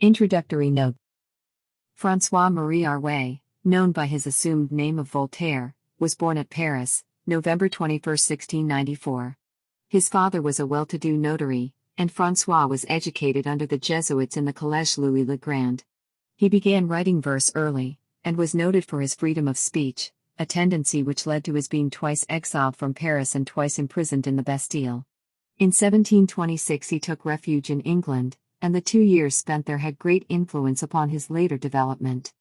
Introductory note. François-Marie Arouet, known by his assumed name of Voltaire, was born at Paris, November 21, 1694. His father was a well-to-do notary, and François was educated under the Jesuits in the Collège Louis le Grand. He began writing verse early, and was noted for his freedom of speech, a tendency which led to his being twice exiled from Paris and twice imprisoned in the Bastille. In 1726 he took refuge in England, and the 2 years spent there had great influence upon his later development.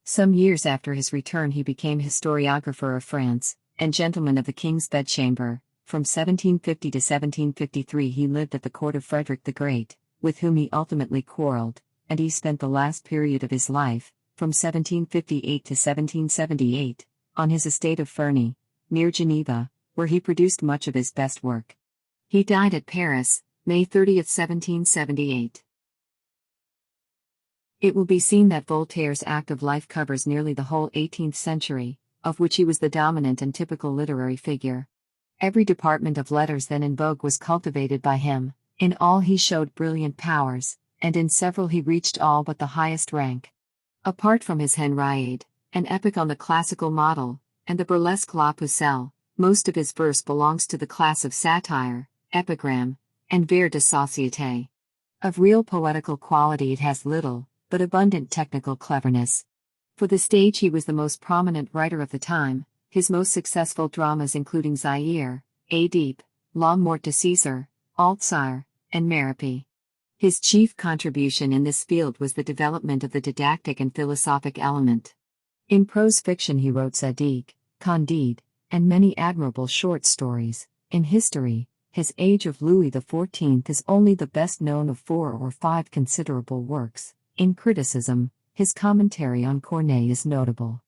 Some years after his return he became historiographer of France, and gentleman of the King's Bedchamber. From 1750 to 1753 he lived at the court of Frederick the Great, with whom he ultimately quarreled, and he spent the last period of his life, from 1758 to 1778, on his estate of Ferney, near Geneva, where he produced much of his best work. He died at Paris, May 30, 1778. It will be seen that Voltaire's active life covers nearly the whole 18th century, of which he was the dominant and typical literary figure. Every department of letters then in vogue was cultivated by him, in all he showed brilliant powers, and in several he reached all but the highest rank. Apart from his Henriade, an epic on the classical model, and the burlesque La Pucelle, most of his verse belongs to the class of satire, epigram, and vers de société. Of real poetical quality it has little, but abundant technical cleverness. For the stage he was the most prominent writer of the time, his most successful dramas including Zaire, Oedipe, La Mort de César, Alzire, and Merope. His chief contribution in this field was the development of the didactic and philosophic element. In prose fiction he wrote Zadig, Candide, and many admirable short stories. In history, his Age of Louis XIV is only the best known of 4 or 5 considerable works. In criticism, his commentary on Corneille is notable.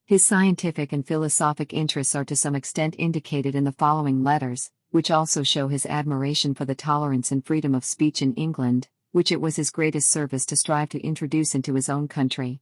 His scientific and philosophic interests are to some extent indicated in the following letters, which also show his admiration for the tolerance and freedom of speech in England, which it was his greatest service to strive to introduce into his own country.